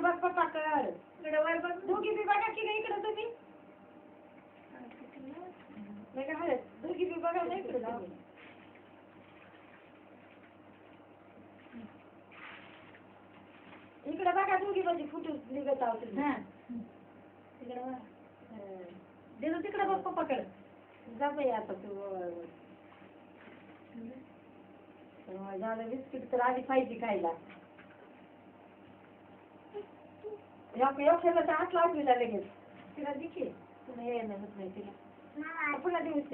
बघ पप्पाकड. इकडे वर बघ. दोघी बी बघा की नाही इकडे तुम्ही. नाही का हळद दोघी बी बघा नाही इकडे तुम्ही. इकडे बघा दोघी म्हणजे फुटू निघत आहोत तुम्ही. तिकडे बघा. देतो तिकडे बघ पप्पाकडे. जा बाई आता तू. झालं बिस्किट तर आधी पाहिजे खायला. योग्याला तर हात लावला लगेच. तिला दिखे तुला यायला होत नाही तिला. पुन्हा दिवस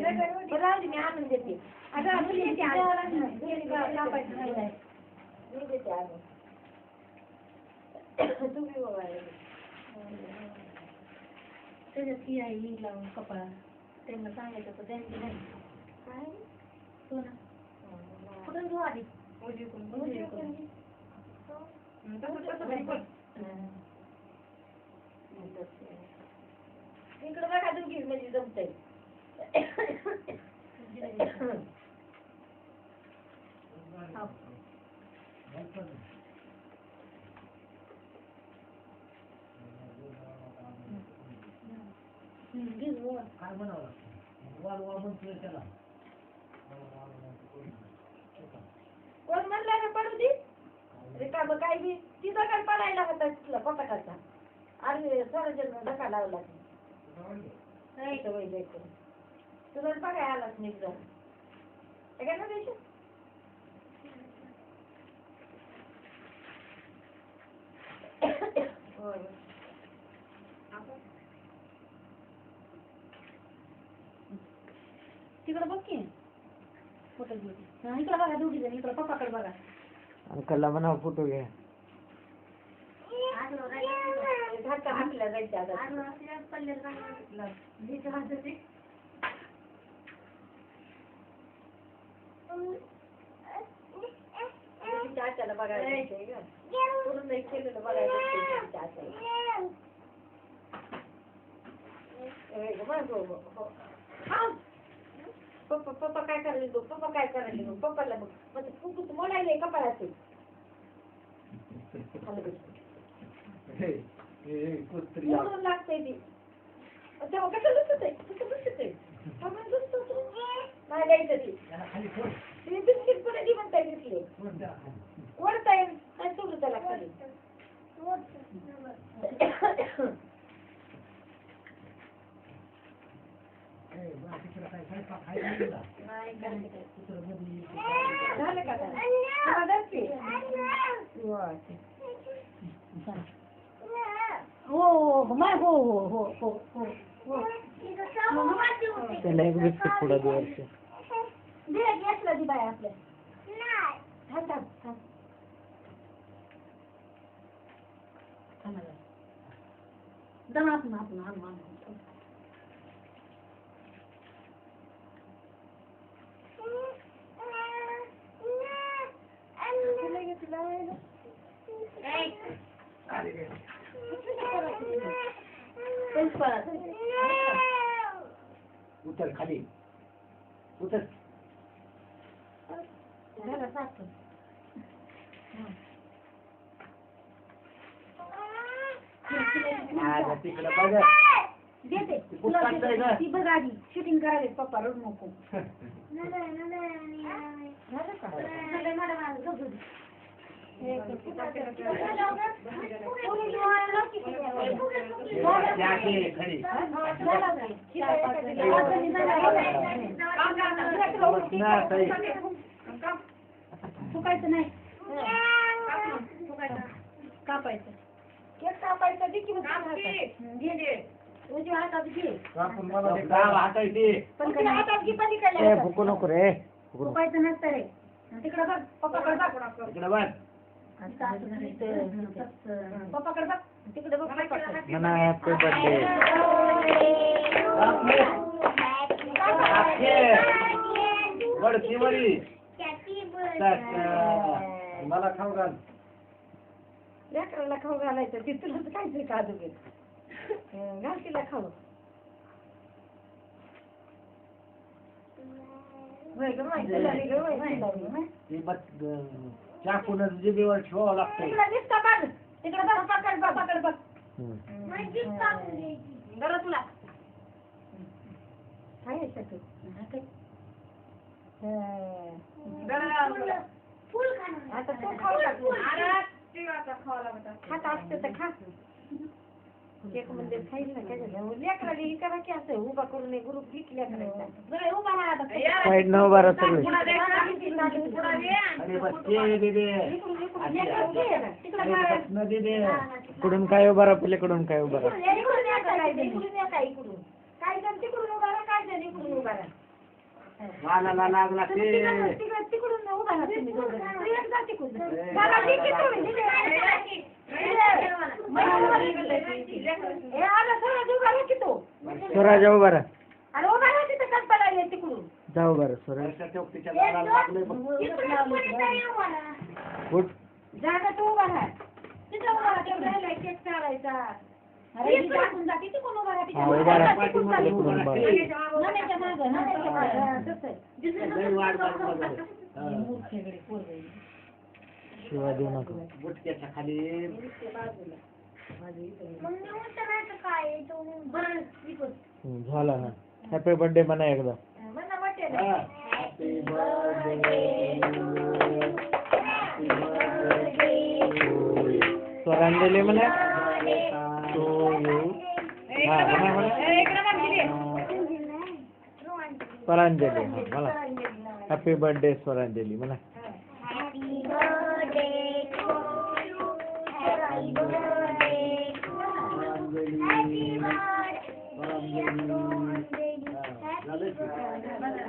बरं आधी मी आणून देते. अगं तुम्ही देते आणून. तुम्ही बाबा त्याच्यात ही आहे ही लावून कपाळा. त्यांना सांगायचं तर त्यांची नाही काय हो ना. कुठून घेऊ आधी इकडं बघा दोघी म्हणजे जमतंय. काय बनावं वाल बनतोय त्याला. कोण म्हणला ना पडू दे रिकाम काय बी ती दगड पडायला होता तिथला पटाकाचा. अरे सर्जन धक्का लावला तुला बघाय आलाच नाही काय ना द्यायचं. तिकडे बघ की फोटो घेऊ. इकडे बघा दोघी जण इकडे पप्पाकडे बघा. अंकलला म्हणा फोटो घ्या. हाकल्या जायच्या चाच्याला बघायला केलेलं बघायला. पप्पा काय करायला पप्पा काय करायला पप्पाला बघ म्हणजे फुकूच मोडायला कपाळाचे. म्हणून लागतंय ती तेव्हा कसं लुचत आहे कसं लुचत आहे नाही द्यायचं ती बिस्किट पुढे ती म्हणताय दिसले ओढताय नाही सोडू त्याला खाली. झालं का हो माय हो हो हो हो हो हो त्याला एक बिस्किट पुढे द्यायचं. घेतलं ती बाय आपल्या दम आपण आपण आणू उतर खाली उतर. तिकडे बघ देते ती बघ आधी शूटिंग करायला पप्पा रडू नको. फुकायचं नाही कापायचं केक कापायचं दे की उजव्या हातात घे हातात घे पलीकडे भुकू नको रे. फुकायचं नसतं रे. तिकडे बघ पप्पाकडे बघ तिकडे बघ पप्पाकडे बघ तिकडे बघ म्हणा हॅपी बर्थडे. मला खाऊ घाल. लेकराला खाऊ घालायचं ती तुला काहीतरी काजू घे घाल तिला खाऊ. चाकून जिभेवर ठेवावं लागतं. तिकडे दिसतं बघ तिकडे बघ पकड बघ पप्पाकडे बघ. हम्म. बरं तुला आहे सगळं. आता तू खाऊ टाकू. खात असते तर खा. एक म्हणजे खाईल ना काय झालं लेकराला हे करा की असं उभा करून एक ग्रुप घेतल्या करायचा. उभा राहा आता. साईड न उभा राहा सगळे. अरे बस ते दे दे. न दे दे. इकडून काय उभा राहा पलीकडून काय उभा राहा. काय जण तिकडून उभा राहा काय जण इकडून उभा राहा. वालाला लागला ते. तिकडून उभा राहा तुम्ही दोघं. तू एक जा तिकडून. बघा, ती तिकडून. ए, आला स्वराज उभा राहा की तू. स्वराज उभा राहा. अरे उभा राहा तिथं कट पडायला तिकडून. जा उभा राहा स्वराज. वर्षा चौकटीच्या दाराला लागले बघ. उठ. जागा तू उभा राहा. तिथं उभा राहा. तेवढं राहिलाय केक चालायचा. अरे ही टाकून जा. किती कोण उभा राहा हा, उभा राहा. तिकडून जा. इकडून उभा राहा. नण्याच्या मागं, नण्याच्या मागं. तसं आहे. लई वाट बघ. मूर्खेकडे पोरगं. शिवाय देऊ नका. गुटक्याच्या खाली. बरं, इकडून. झाला हा. हॅपी बर्थडे म्हणा एकदा. म्हणा वाटेल. हॅपी बर्थडे स्वरांजली म्हणा. तो यू. हा म्हणा म्हणा. स्वरांजली हा म्हणा. हॅपी बर्थडे स्वरांजली म्हणा. झालं की?